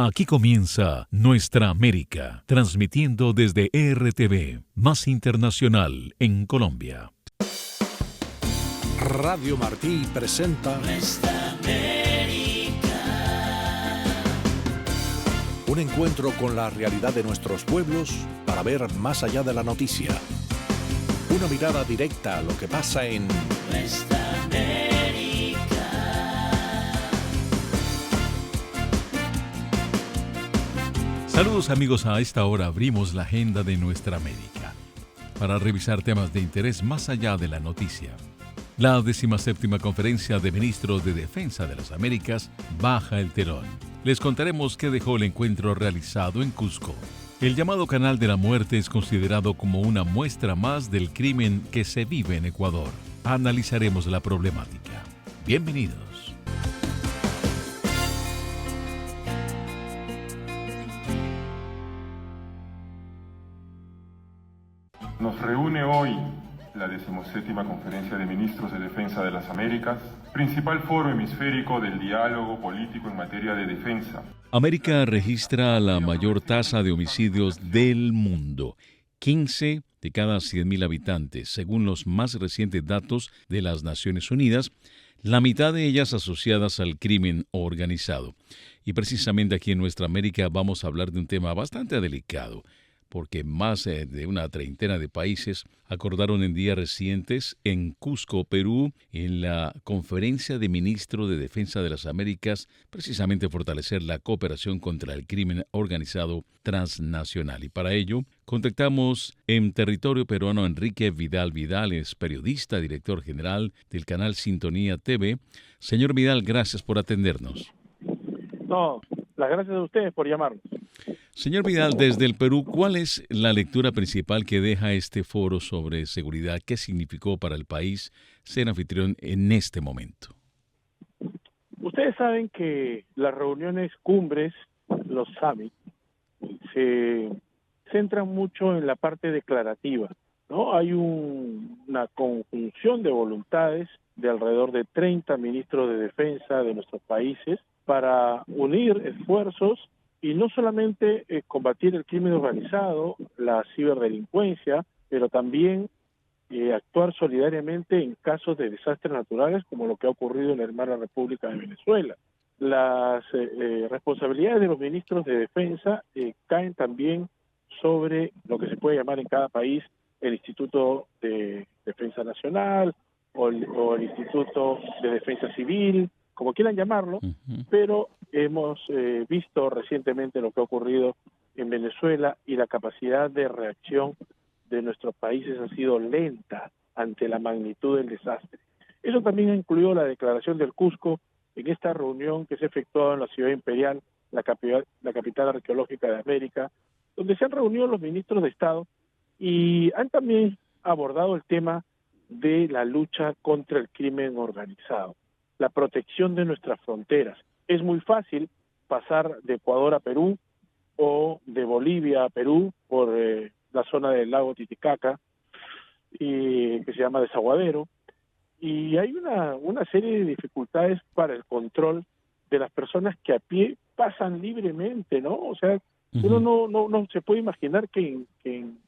Aquí comienza Nuestra América, transmitiendo desde RTV, más internacional en Colombia. Radio Martí presenta Nuestra América. Un encuentro con la realidad de nuestros pueblos para ver más allá de la noticia. Una mirada directa a lo que pasa en Nuestra América. Saludos amigos, a esta hora abrimos la agenda de Nuestra América para revisar temas de interés más allá de la noticia. La 17ª Conferencia de Ministros de Defensa de las Américas baja el telón. Les contaremos qué dejó el encuentro realizado en Cusco. El llamado Canal de la Muerte es considerado como una muestra más del crimen que se vive en Ecuador. Analizaremos la problemática. Bienvenidos. Nos reúne hoy la 17ª Conferencia de Ministros de Defensa de las Américas, principal foro hemisférico del diálogo político en materia de defensa. América registra la mayor tasa de homicidios del mundo, 15 de cada 100.000 habitantes, según los más recientes datos de las Naciones Unidas, la mitad de ellas asociadas al crimen organizado. Y precisamente aquí en Nuestra América vamos a hablar de un tema bastante delicado, porque más de una treintena de países acordaron en días recientes en Cusco, Perú, en la Conferencia de Ministros de Defensa de las Américas, precisamente fortalecer la cooperación contra el crimen organizado transnacional. Y para ello, contactamos en territorio peruano a Enrique Vidal Vidal, es periodista, director general del canal Sintonía TV. Señor Vidal, gracias por atendernos. No, las gracias a ustedes por llamarnos. Señor Vidal, desde el Perú, ¿cuál es la lectura principal que deja este foro sobre seguridad? ¿Qué significó para el país ser anfitrión en este momento? Ustedes saben que las reuniones cumbres, los summits, se centran mucho en la parte declarativa, ¿no? Hay una conjunción de voluntades de alrededor de 30 ministros de defensa de nuestros países para unir esfuerzos y no solamente combatir el crimen organizado, la ciberdelincuencia, pero también actuar solidariamente en casos de desastres naturales como lo que ha ocurrido en la hermana República de Venezuela. Las responsabilidades de los ministros de defensa caen también sobre lo que se puede llamar en cada país el Instituto de Defensa Nacional o el Instituto de Defensa Civil, como quieran llamarlo, pero hemos visto recientemente lo que ha ocurrido en Venezuela y la capacidad de reacción de nuestros países ha sido lenta ante la magnitud del desastre. Eso también ha incluido la declaración del Cusco en esta reunión que se ha efectuado en la Ciudad Imperial, la capital arqueológica de América, donde se han reunido los ministros de Estado y han también abordado el tema de la lucha contra el crimen organizado, la protección de nuestras fronteras. Es muy fácil pasar de Ecuador a Perú o de Bolivia a Perú por la zona del lago Titicaca, que se llama Desaguadero, y hay una serie de dificultades para el control de las personas que a pie pasan libremente, ¿no? O sea, uno no se puede imaginar que en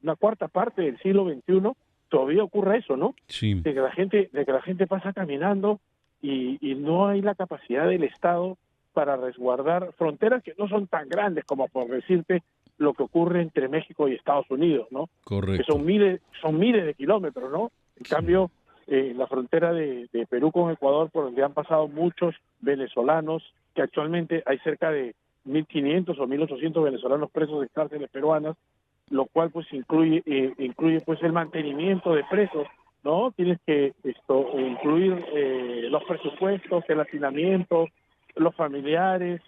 una cuarta parte del siglo XXI todavía ocurra eso, ¿no? Sí. De que la gente pasa caminando y no hay la capacidad del Estado para resguardar fronteras que no son tan grandes como, por decirte, lo que ocurre entre México y Estados Unidos, ¿no? Correcto. Que son miles de kilómetros, ¿no? En cambio, la frontera de Perú con Ecuador, por donde han pasado muchos venezolanos, que actualmente hay cerca de 1.500 o 1.800 venezolanos presos en cárceles peruanas, lo cual pues incluye pues el mantenimiento de presos, ¿no? Tienes que incluir los presupuestos, el hacinamiento, los familiares.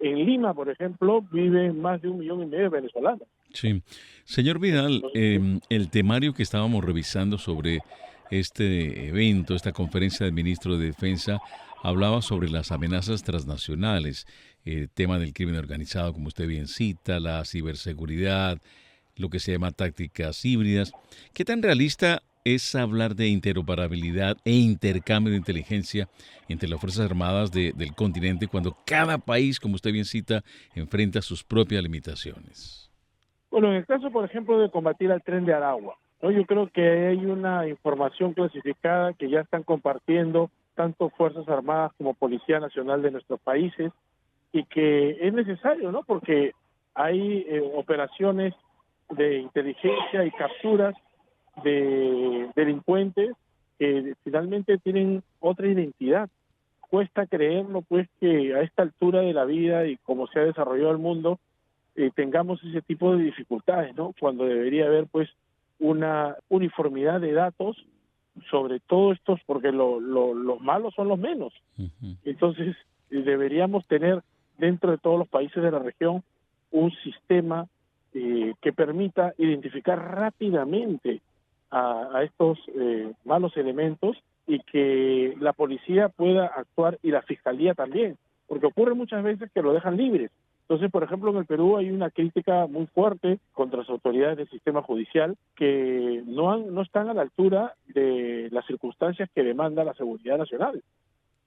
En Lima, por ejemplo, viven más de 1,5 millones de venezolanos. Sí. Señor Vidal, el temario que estábamos revisando sobre este evento, esta conferencia del ministro de Defensa, hablaba sobre las amenazas transnacionales, el tema del crimen organizado, como usted bien cita, la ciberseguridad, lo que se llama tácticas híbridas. ¿Qué tan realista es hablar de interoperabilidad e intercambio de inteligencia entre las Fuerzas Armadas del continente cuando cada país, como usted bien cita, enfrenta sus propias limitaciones. Bueno, en el caso, por ejemplo, de combatir al Tren de Aragua, ¿no? Yo creo que hay una información clasificada que ya están compartiendo tanto Fuerzas Armadas como Policía Nacional de nuestros países y que es necesario, ¿no? Porque hay operaciones de inteligencia y capturas de delincuentes que finalmente tienen otra identidad. Cuesta creerlo, pues, que a esta altura de la vida y como se ha desarrollado el mundo, tengamos ese tipo de dificultades, ¿no? Cuando debería haber, pues, una uniformidad de datos sobre todo estos, porque los malos son los menos. Ujú. Entonces, deberíamos tener dentro de todos los países de la región un sistema que permita identificar rápidamente a estos malos elementos y que la policía pueda actuar y la fiscalía también, porque ocurre muchas veces que lo dejan libres. Entonces, por ejemplo, en el Perú hay una crítica muy fuerte contra las autoridades del sistema judicial que no están a la altura de las circunstancias que demanda la seguridad nacional.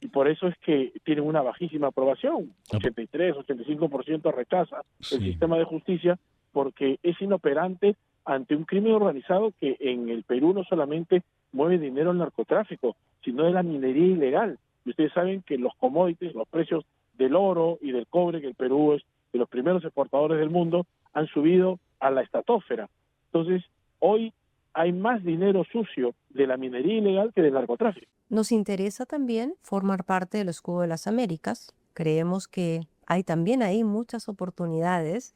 Y por eso es que tienen una bajísima aprobación, 83, 85% rechaza el Sí. sistema de justicia porque es inoperante ante un crimen organizado que en el Perú no solamente mueve dinero al narcotráfico, sino de la minería ilegal. Y ustedes saben que los commodities, los precios del oro y del cobre, que el Perú es de los primeros exportadores del mundo, han subido a la estratosfera. Entonces, hoy hay más dinero sucio de la minería ilegal que del narcotráfico. Nos interesa también formar parte del Escudo de las Américas. Creemos que hay también ahí muchas oportunidades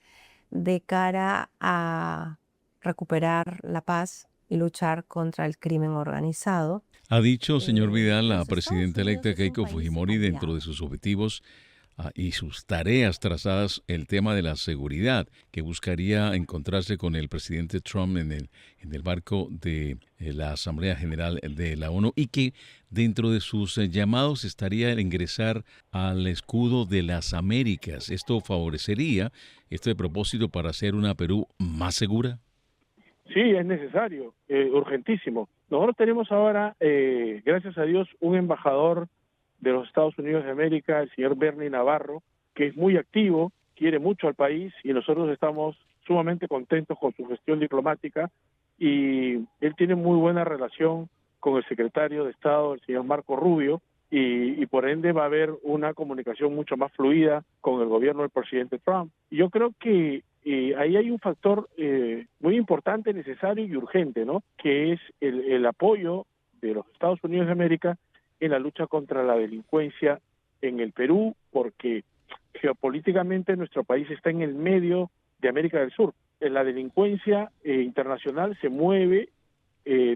de cara a recuperar la paz y luchar contra el crimen organizado. Ha dicho, señor Vidal, la Los Estados presidenta electa Unidos es un Keiko país Fujimori dentro de aliado. sus objetivos y sus tareas trazadas el tema de la seguridad, que buscaría encontrarse con el presidente Trump en el marco de la Asamblea General de la ONU y que dentro de sus llamados estaría el ingresar al escudo de las Américas. ¿Esto favorecería este propósito para hacer una Perú más segura? Sí, es necesario, urgentísimo. Nosotros tenemos ahora, gracias a Dios, un embajador de los Estados Unidos de América, el señor Bernie Navarro, que es muy activo, quiere mucho al país y nosotros estamos sumamente contentos con su gestión diplomática y él tiene muy buena relación con el secretario de Estado, el señor Marco Rubio, y por ende va a haber una comunicación mucho más fluida con el gobierno del presidente Trump. Y yo creo que ahí hay un factor muy importante, necesario y urgente, ¿no? Que es el apoyo de los Estados Unidos de América en la lucha contra la delincuencia en el Perú, porque geopolíticamente nuestro país está en el medio de América del Sur. La delincuencia internacional se mueve,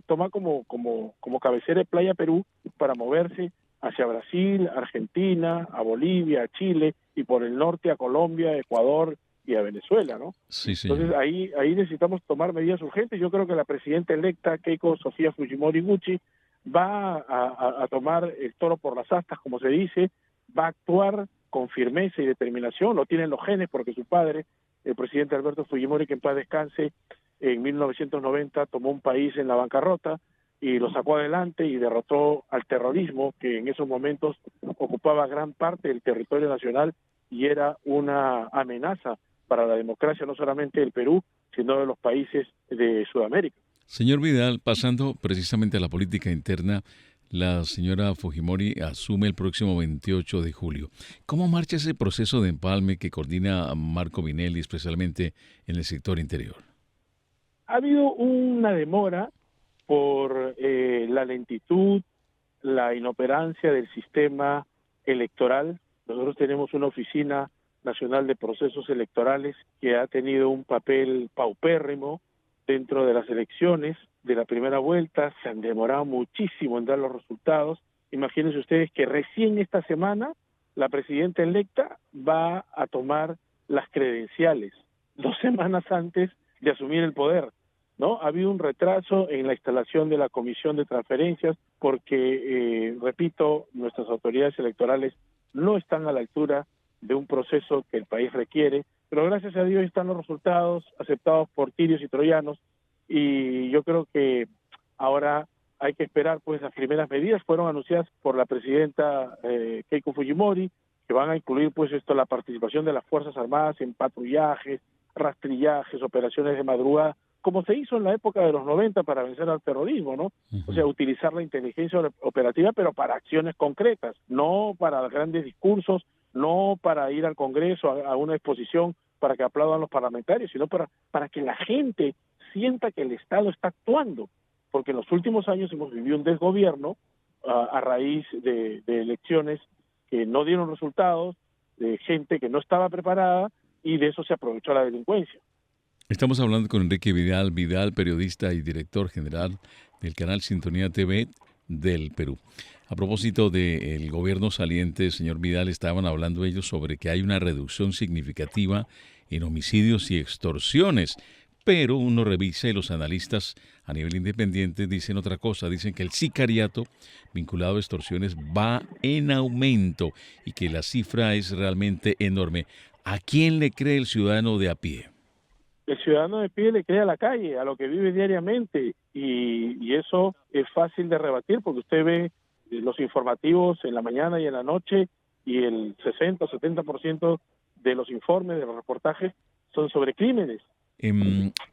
toma como cabecera de playa Perú para moverse hacia Brasil, Argentina, a Bolivia, a Chile y por el norte a Colombia, Ecuador y a Venezuela, ¿no? Sí, señor. Entonces ahí necesitamos tomar medidas urgentes. Yo creo que la presidenta electa Keiko Sofía Fujimori Gucci va a tomar el toro por las astas, como se dice, va a actuar con firmeza y determinación, lo tienen los genes porque su padre, el presidente Alberto Fujimori, que en paz descanse, en 1990 tomó un país en la bancarrota y lo sacó adelante y derrotó al terrorismo que en esos momentos ocupaba gran parte del territorio nacional y era una amenaza para la democracia no solamente del Perú, sino de los países de Sudamérica. Señor Vidal, pasando precisamente a la política interna, la señora Fujimori asume el próximo 28 de julio. ¿Cómo marcha ese proceso de empalme que coordina a Marco Minelli, especialmente en el sector interior? Ha habido una demora por la lentitud, la inoperancia del sistema electoral. Nosotros tenemos una oficina nacional de procesos electorales que ha tenido un papel paupérrimo dentro de las elecciones de la primera vuelta. Se han demorado muchísimo en dar los resultados. Imagínense ustedes que recién esta semana la presidenta electa va a tomar las credenciales 2 semanas antes de asumir el poder, ¿no? Ha habido un retraso en la instalación de la comisión de transferencias porque, repito, nuestras autoridades electorales no están a la altura de un proceso que el país requiere, pero gracias a Dios están los resultados aceptados por tirios y troyanos y yo creo que Ahora hay que esperar, pues las primeras medidas fueron anunciadas por la presidenta Keiko Fujimori, que van a incluir pues la participación de las Fuerzas Armadas en patrullajes, rastrillajes, operaciones de madrugada, como se hizo en la época de los 90 para vencer al terrorismo, ¿no? Uh-huh. O sea, utilizar la inteligencia operativa, pero para acciones concretas, no para grandes discursos, no para ir al Congreso a una exposición para que aplaudan los parlamentarios, sino para que la gente sienta que el Estado está actuando, porque en los últimos años hemos vivido un desgobierno a raíz de elecciones que no dieron resultados, de gente que no estaba preparada, y de eso se aprovechó la delincuencia. Estamos hablando con Enrique Vidal, periodista y director general del canal Sintonía TV del Perú. A propósito del gobierno saliente, señor Vidal, estaban hablando ellos sobre que hay una reducción significativa en homicidios y extorsiones, pero uno revisa y los analistas a nivel independiente dicen otra cosa, dicen que el sicariato vinculado a extorsiones va en aumento y que la cifra es realmente enorme. ¿A quién le cree el ciudadano de a pie? El ciudadano de pie le cree a la calle, a lo que vive diariamente, y eso es fácil de rebatir porque usted ve los informativos en la mañana y en la noche, y el 60 o 70% de los informes, de los reportajes, son sobre crímenes.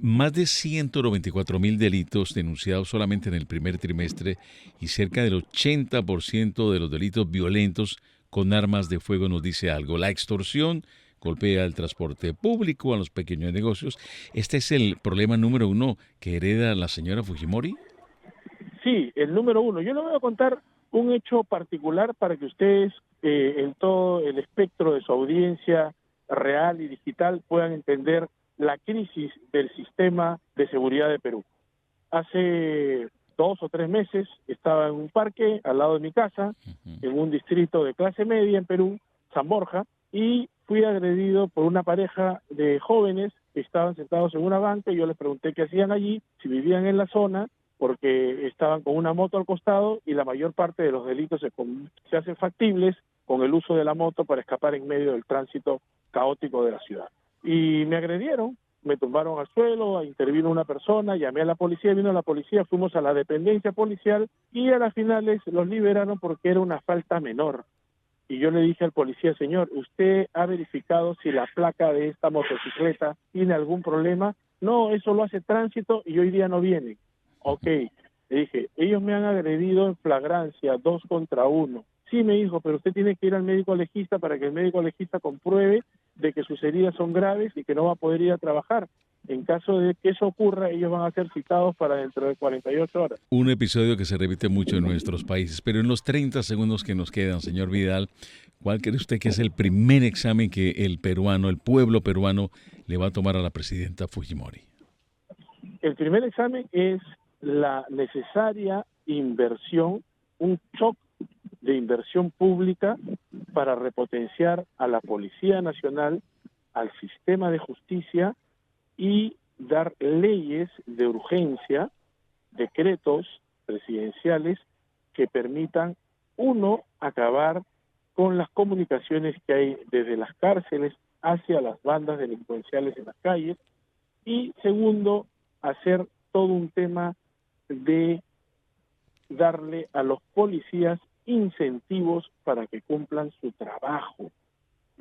Más de 194.000 delitos denunciados solamente en el primer trimestre y cerca del 80% de los delitos violentos con armas de fuego nos dice algo. La extorsión golpea al transporte público, a los pequeños negocios. ¿Este es el problema número uno que hereda la señora Fujimori? Sí, el número uno. Yo le voy a contar un hecho particular para que ustedes, en todo el espectro de su audiencia real y digital, puedan entender la crisis del sistema de seguridad de Perú. Hace 2 o 3 meses estaba en un parque al lado de mi casa, en un distrito de clase media en Perú, San Borja, y fui agredido por una pareja de jóvenes que estaban sentados en una banca, y yo les pregunté qué hacían allí, si vivían en la zona, porque estaban con una moto al costado, y la mayor parte de los delitos se hacen factibles con el uso de la moto para escapar en medio del tránsito caótico de la ciudad. Y me agredieron, me tumbaron al suelo, intervino una persona, llamé a la policía, vino la policía, fuimos a la dependencia policial, y a las finales los liberaron porque era una falta menor. Y yo le dije al policía, señor, ¿usted ha verificado si la placa de esta motocicleta tiene algún problema? No, eso lo hace tránsito y hoy día no viene. Ok, le dije, ellos me han agredido en flagrancia, 2 contra 1. Sí, me dijo, pero usted tiene que ir al médico legista para que el médico legista compruebe de que sus heridas son graves y que no va a poder ir a trabajar. En caso de que eso ocurra, ellos van a ser citados para dentro de 48 horas. Un episodio que se repite mucho en nuestros países, pero en los 30 segundos que nos quedan, señor Vidal, ¿cuál cree usted que es el primer examen que el pueblo peruano, le va a tomar a la presidenta Fujimori? El primer examen es la necesaria inversión, un shock de inversión pública para repotenciar a la Policía Nacional, al sistema de justicia, y dar leyes de urgencia, decretos presidenciales que permitan, uno, acabar con las comunicaciones que hay desde las cárceles hacia las bandas delincuenciales en las calles, y segundo, hacer todo un tema de darle a los policías incentivos para que cumplan su trabajo.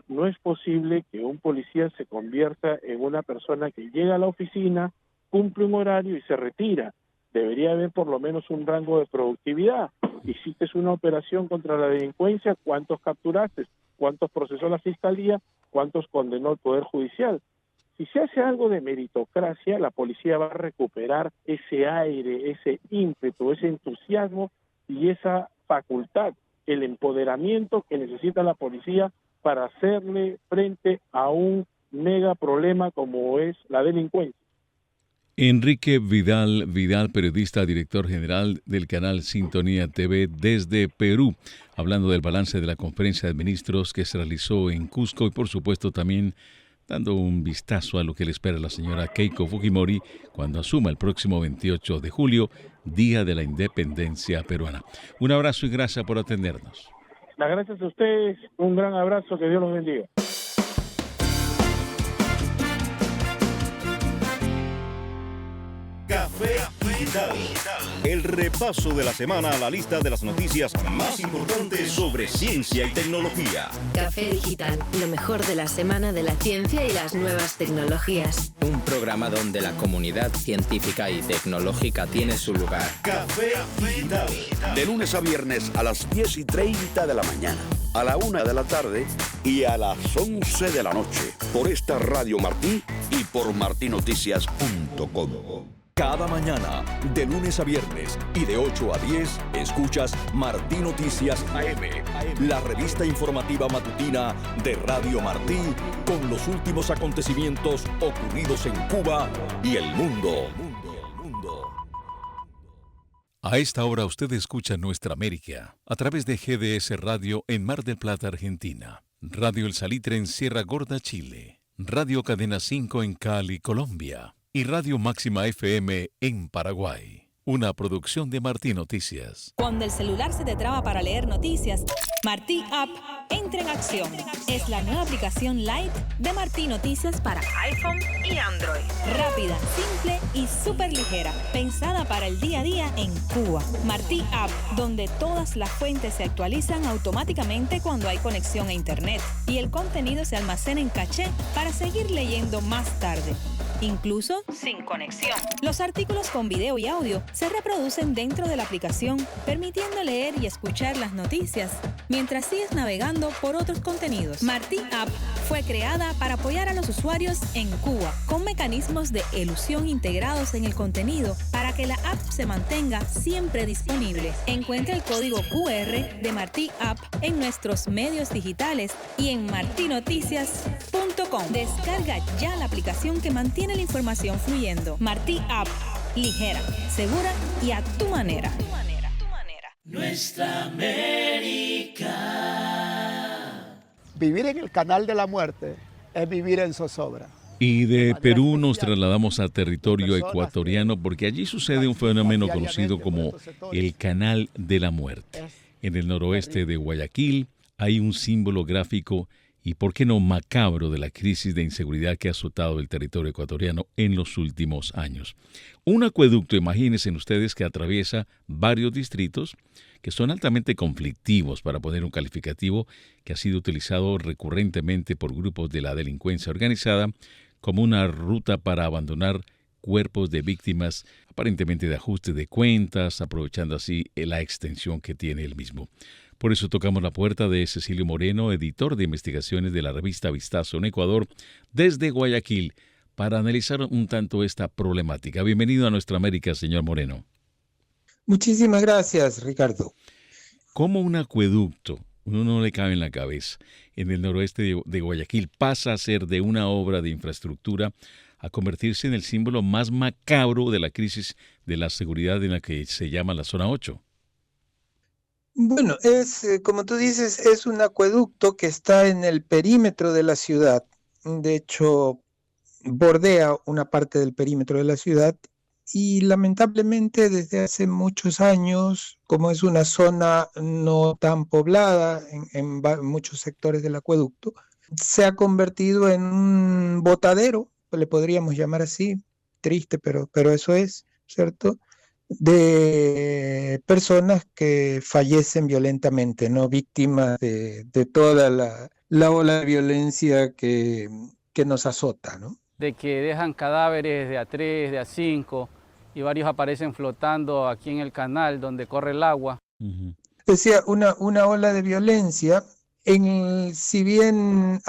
No es posible que un policía se convierta en una persona que llega a la oficina, cumple un horario y se retira. Debería haber por lo menos un rango de productividad. Hiciste una operación contra la delincuencia, ¿cuántos capturaste? ¿Cuántos procesó la Fiscalía? ¿Cuántos condenó el Poder Judicial? Si se hace algo de meritocracia, la policía va a recuperar ese aire, ese ímpetu, ese entusiasmo y esa facultad, el empoderamiento que necesita la policía para hacerle frente a un mega problema como es la delincuencia. Enrique Vidal, periodista, director general del canal Sintonía TV desde Perú, hablando del balance de la conferencia de ministros que se realizó en Cusco y por supuesto también dando un vistazo a lo que le espera a la señora Keiko Fujimori cuando asuma el próximo 28 de julio, Día de la Independencia Peruana. Un abrazo y gracias por atendernos. Las gracias a ustedes, un gran abrazo, que Dios los bendiga. Café Digital. el repaso de la semana a la lista de las noticias más importantes sobre ciencia y tecnología. Café Digital, lo mejor de la semana de la ciencia y las nuevas tecnologías. Un programa donde la comunidad científica y tecnológica tiene su lugar. Café Digital. De lunes a viernes a las 10:30 de la mañana, a la 1 de la tarde y a las 11 de la noche. Por esta Radio Martí y por martinoticias.com. Cada mañana, de lunes a viernes y de 8 a 10, escuchas Martí Noticias AM, la revista informativa matutina de Radio Martí, con los últimos acontecimientos ocurridos en Cuba y el mundo. A esta hora usted escucha Nuestra América a través de GDS Radio en Mar del Plata, Argentina, Radio El Salitre en Sierra Gorda, Chile, Radio Cadena 5 en Cali, Colombia, y Radio Máxima FM en Paraguay. Una producción de Martí Noticias. Cuando el celular se te traba para leer noticias, Martí App entra en acción. Es la nueva aplicación Lite de Martí Noticias para iPhone y Android. Rápida, simple y súper ligera. Pensada para el día a día en Cuba. Martí App, donde todas las fuentes se actualizan automáticamente cuando hay conexión a Internet. Y el contenido se almacena en caché para seguir leyendo más tarde. Incluso sin conexión. Los artículos con video y audio se reproducen dentro de la aplicación, permitiendo leer y escuchar las noticias mientras sigues navegando por otros contenidos. Martí App fue creada para apoyar a los usuarios en Cuba, con mecanismos de elusión integrados en el contenido para que la app se mantenga siempre disponible. Encuentra el código QR de Martí App en nuestros medios digitales y en martinoticias.com. Descarga ya la aplicación que mantiene la información fluyendo. Martí App, ligera, segura y a tu manera. Nuestra América. Vivir en el canal de la muerte es vivir en zozobra. Y de Perú nos trasladamos a territorio ecuatoriano porque allí sucede un fenómeno conocido como el Canal de la Muerte. En el noroeste de Guayaquil hay un símbolo gráfico y, por qué no, macabro de la crisis de inseguridad que ha azotado el territorio ecuatoriano en los últimos años. Un acueducto, imagínense ustedes, que atraviesa varios distritos que son altamente conflictivos, para poner un calificativo, que ha sido utilizado recurrentemente por grupos de la delincuencia organizada como una ruta para abandonar cuerpos de víctimas, aparentemente de ajuste de cuentas, aprovechando así la extensión que tiene el mismo. Por eso tocamos la puerta de Cecilio Moreno, editor de investigaciones de la revista Vistazo en Ecuador, desde Guayaquil, para analizar un tanto esta problemática. Bienvenido a Nuestra América, señor Moreno. Muchísimas gracias, Ricardo. ¿Cómo un acueducto, uno no le cabe en la cabeza, en el noroeste de Guayaquil pasa a ser de una obra de infraestructura a convertirse en el símbolo más macabro de la crisis de la seguridad en la que se llama la Zona 8? Bueno, como tú dices, es un acueducto que está en el perímetro de la ciudad. De hecho, bordea una parte del perímetro de la ciudad y lamentablemente desde hace muchos años, como es una zona no tan poblada en muchos sectores del acueducto, se ha convertido en un botadero, le podríamos llamar así, triste, pero eso es, ¿cierto?, de personas que fallecen violentamente, ¿no?, víctimas de toda la ola de violencia que nos azota, ¿no? De que dejan cadáveres de A3, de A5, y varios aparecen flotando aquí en el canal donde corre el agua. Decía, una ola de violencia, si bien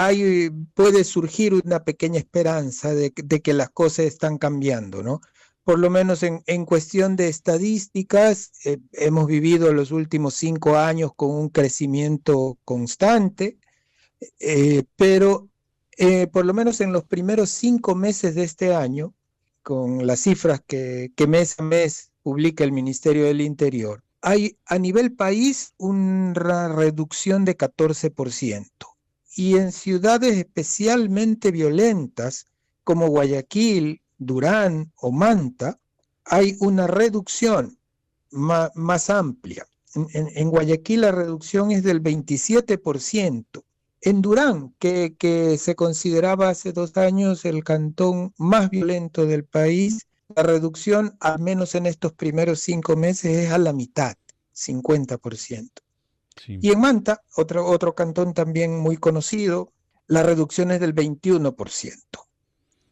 puede surgir una pequeña esperanza de que las cosas están cambiando, ¿no? Por lo menos en cuestión de estadísticas, hemos vivido los últimos 5 años con un crecimiento constante, pero por lo menos en los primeros 5 meses de este año, con las cifras que mes a mes publica el Ministerio del Interior, hay a nivel país una reducción de 14%. Y en ciudades especialmente violentas como Guayaquil, Durán o Manta, hay una reducción más amplia. En Guayaquil la reducción es del 27%. En Durán, que se consideraba hace 2 años el cantón más violento del país, La reducción, al menos en estos primeros 5 meses, es a la mitad, 50%. Sí. Y en Manta, otro cantón también muy conocido, la reducción es del 21%.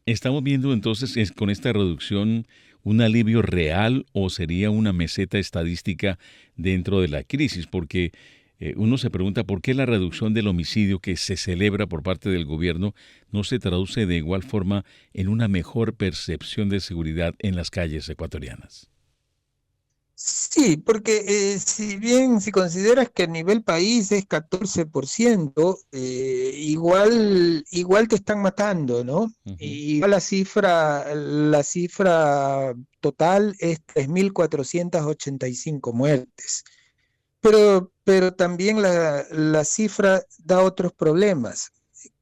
¿Estamos viendo entonces con esta reducción un alivio real o sería una meseta estadística dentro de la crisis? Porque uno se pregunta por qué la reducción del homicidio que se celebra por parte del gobierno no se traduce de igual forma en una mejor percepción de seguridad en las calles ecuatorianas. Sí, porque si consideras que a nivel país es 14%, igual te están matando, ¿no? Uh-huh. Igual la cifra total es 3.485 muertes. Pero también la cifra da otros problemas,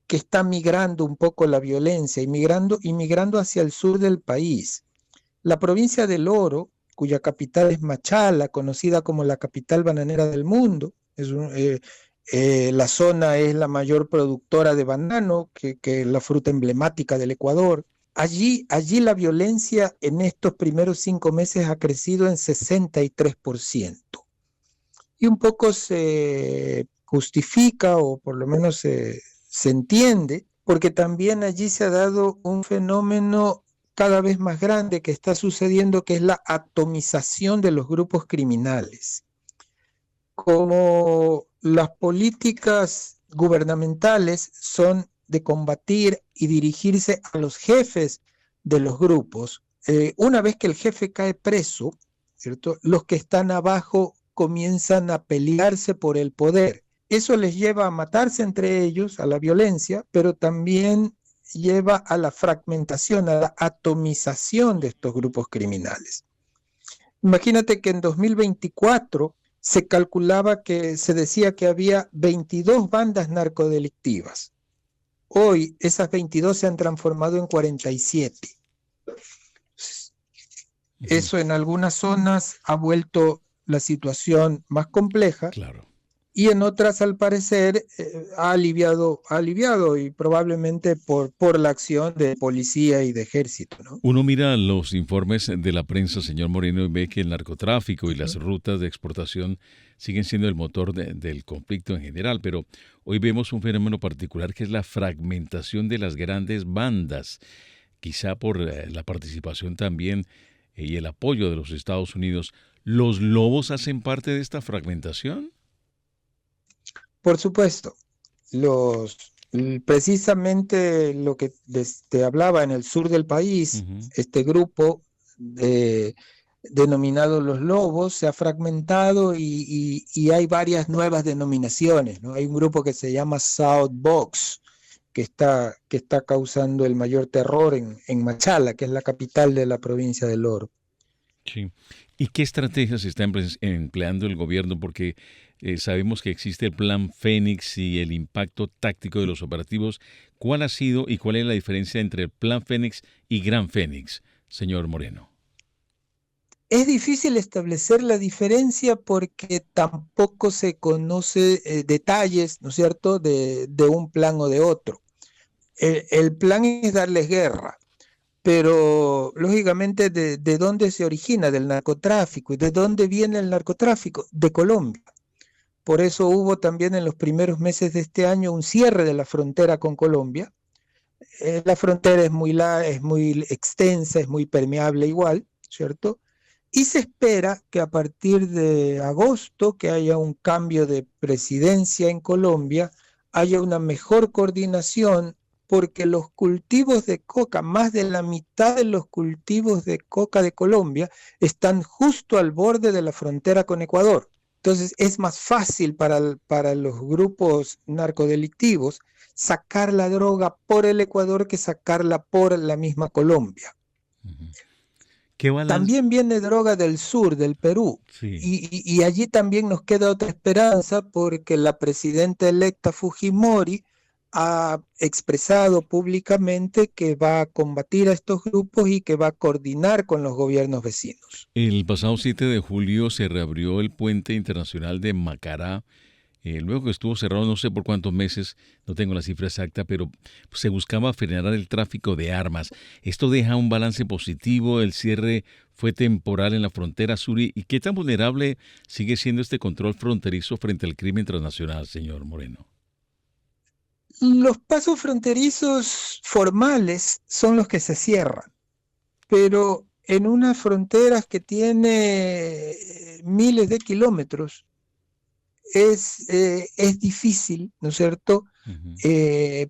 que está migrando un poco la violencia y migrando hacia el sur del país. La provincia del Oro, cuya capital es Machala, conocida como la capital bananera del mundo. La zona es la mayor productora de banano, que es la fruta emblemática del Ecuador. Allí la violencia en estos primeros 5 meses ha crecido en 63%. Y un poco se justifica, o por lo menos se entiende, porque también allí se ha dado un fenómeno cada vez más grande que está sucediendo, que es la atomización de los grupos criminales. Como las políticas gubernamentales son de combatir y dirigirse a los jefes de los grupos, una vez que el jefe cae preso, ¿cierto?, los que están abajo comienzan a pelearse por el poder. Eso les lleva a matarse entre ellos, a la violencia, pero también lleva a la fragmentación, a la atomización de estos grupos criminales. Imagínate que en 2024 se calculaba se decía que había 22 bandas narcodelictivas. Hoy esas 22 se han transformado en 47. Eso en algunas zonas ha vuelto la situación más compleja. Claro. Y en otras, al parecer, ha aliviado y probablemente por la acción de policía y de ejército, ¿no? Uno mira los informes de la prensa, señor Moreno, y ve que el narcotráfico y las rutas de exportación siguen siendo el motor del conflicto en general, pero hoy vemos un fenómeno particular que es la fragmentación de las grandes bandas, quizá por la participación también y el apoyo de los Estados Unidos. ¿Los lobos hacen parte de esta fragmentación? Por supuesto, precisamente lo que te hablaba en el sur del país, este grupo denominado Los Lobos se ha fragmentado y hay varias nuevas denominaciones, ¿no? Hay un grupo que se llama South Box, que está causando el mayor terror en Machala, que es la capital de la provincia del Oro. Sí. ¿Y qué estrategias está empleando el gobierno? Porque sabemos que existe el Plan Fénix y el impacto táctico de los operativos. ¿Cuál ha sido y cuál es la diferencia entre el Plan Fénix y Gran Fénix, señor Moreno? Es difícil establecer la diferencia porque tampoco se conoce detalles, ¿no es cierto?, de un plan o de otro. El plan es darles guerra. Pero, lógicamente, ¿de dónde se origina? Del narcotráfico. ¿Y de dónde viene el narcotráfico? De Colombia. Por eso hubo también en los primeros meses de este año un cierre de la frontera con Colombia. La frontera es muy extensa, es muy permeable igual, ¿cierto? Y se espera que a partir de agosto, que haya un cambio de presidencia en Colombia, haya una mejor coordinación, porque los cultivos de coca, más de la mitad de los cultivos de coca de Colombia están justo al borde de la frontera con Ecuador. Entonces es más fácil para los grupos narcodelictivos sacar la droga por el Ecuador que sacarla por la misma Colombia. También viene droga del sur, del Perú, sí. y allí también nos queda otra esperanza, porque la presidenta electa Fujimori ha expresado públicamente que va a combatir a estos grupos y que va a coordinar con los gobiernos vecinos. El pasado 7 de julio se reabrió el puente internacional de Macará luego que estuvo cerrado no sé por cuántos meses, no tengo la cifra exacta, pero se buscaba frenar el tráfico de armas. ¿Esto deja un balance positivo? ¿El cierre fue temporal en la frontera sur? ¿Y qué tan vulnerable sigue siendo este control fronterizo frente al crimen transnacional, señor Moreno? Los pasos fronterizos formales son los que se cierran, pero en unas fronteras que tiene miles de kilómetros es difícil, ¿no es cierto?,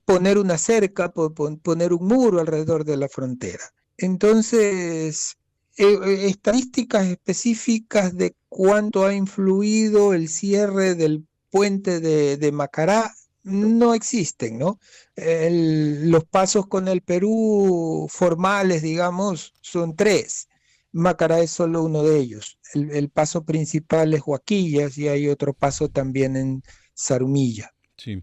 poner una cerca, poner un muro alrededor de la frontera. Entonces, estadísticas específicas de cuánto ha influido el cierre del puente de Macará no existen, ¿no? Los pasos con el Perú formales, digamos, son 3. Macará es solo uno de ellos. El paso principal es Huaquillas y hay otro paso también en Zarumilla. Sí.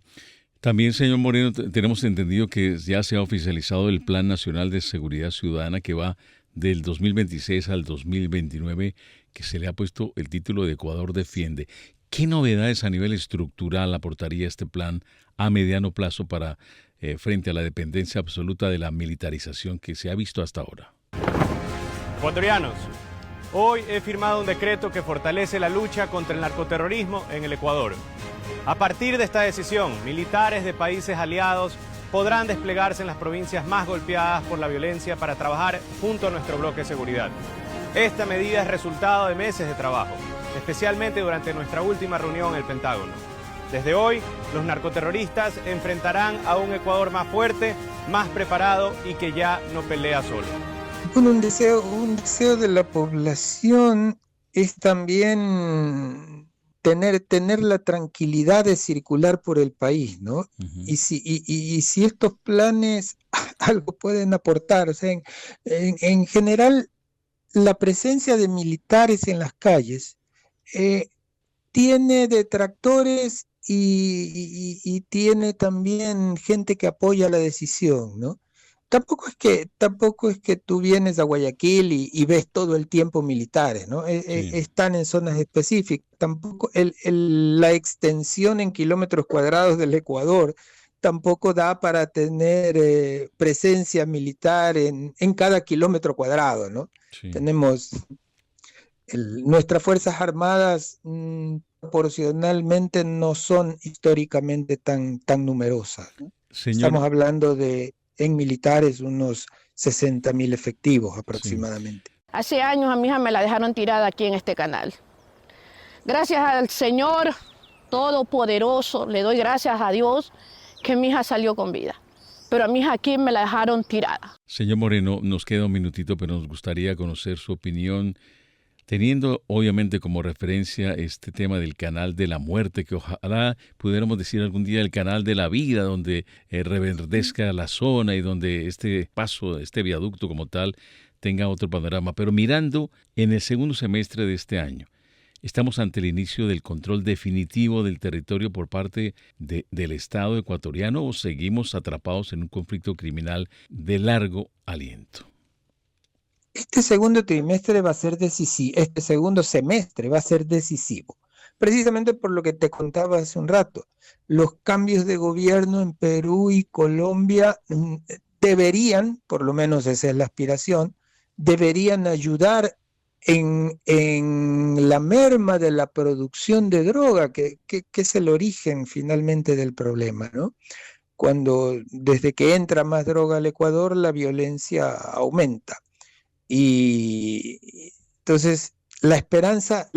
También, señor Moreno, tenemos entendido que ya se ha oficializado el Plan Nacional de Seguridad Ciudadana que va del 2026 al 2029, que se le ha puesto el título de Ecuador Defiende. ¿Qué novedades a nivel estructural aportaría este plan a mediano plazo para frente a la dependencia absoluta de la militarización que se ha visto hasta ahora? Ecuatorianos, hoy he firmado un decreto que fortalece la lucha contra el narcoterrorismo en el Ecuador. A partir de esta decisión, militares de países aliados podrán desplegarse en las provincias más golpeadas por la violencia para trabajar junto a nuestro bloque de seguridad. Esta medida es resultado de meses de trabajo, especialmente durante nuestra última reunión en el Pentágono. Desde hoy, los narcoterroristas enfrentarán a un Ecuador más fuerte, más preparado y que ya no pelea solo. Bueno, un deseo de la población es también tener la tranquilidad de circular por el país, ¿no? Uh-huh. Y si estos planes algo pueden aportar, o sea, en general, la presencia de militares en las calles tiene detractores y tiene también gente que apoya la decisión, ¿no? Tampoco es que tú vienes a Guayaquil y ves todo el tiempo militares, ¿no? Sí. Están en zonas específicas. Tampoco la extensión en kilómetros cuadrados del Ecuador tampoco da para tener presencia militar en cada kilómetro cuadrado, ¿no? Sí. Tenemos nuestras Fuerzas Armadas proporcionalmente no son históricamente tan numerosas, ¿no? Estamos hablando de en militares unos 60.000 efectivos aproximadamente. Sí. Hace años a mi hija me la dejaron tirada aquí en este canal. Gracias al Señor Todopoderoso, le doy gracias a Dios que mi hija salió con vida. Pero a mi hija aquí me la dejaron tirada. Señor Moreno, nos queda un minutito, pero nos gustaría conocer su opinión, teniendo obviamente como referencia este tema del canal de la muerte, que ojalá pudiéramos decir algún día el canal de la vida, donde reverdezca la zona y donde este paso, este viaducto como tal, tenga otro panorama. Pero mirando en el segundo semestre de este año, estamos ante el inicio del control definitivo del territorio por parte del Estado ecuatoriano, o seguimos atrapados en un conflicto criminal de largo aliento. Este segundo trimestre va a ser decisivo, este segundo semestre va a ser decisivo, precisamente por lo que te contaba hace un rato. Los cambios de gobierno en Perú y Colombia deberían, por lo menos esa es la aspiración, deberían ayudar en la merma de la producción de droga, que es el origen finalmente del problema, ¿no? Cuando desde que entra más droga al Ecuador, la violencia aumenta. Y entonces la esperanza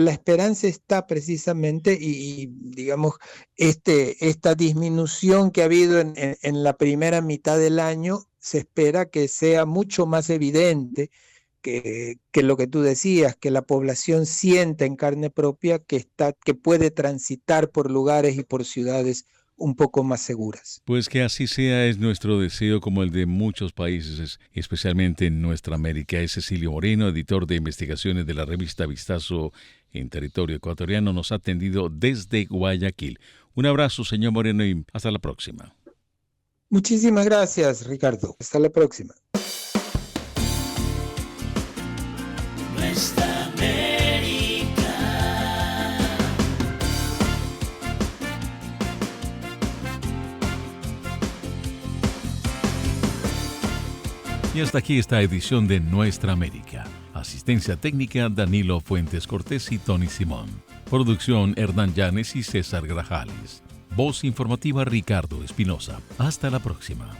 está precisamente y digamos esta disminución que ha habido en la primera mitad del año se espera que sea mucho más evidente que lo que tú decías, que la población sienta en carne propia que puede transitar por lugares y por ciudades un poco más seguras. Pues que así sea, es nuestro deseo, como el de muchos países, especialmente en nuestra América. Es Cecilio Moreno, editor de investigaciones de la revista Vistazo en territorio ecuatoriano, nos ha atendido desde Guayaquil. Un abrazo, señor Moreno, y hasta la próxima. Muchísimas gracias, Ricardo. Hasta la próxima. Y hasta aquí esta edición de Nuestra América. Asistencia técnica Danilo Fuentes Cortés y Tony Simón. Producción Hernán Llanes y César Grajales. Voz informativa Ricardo Espinosa. Hasta la próxima.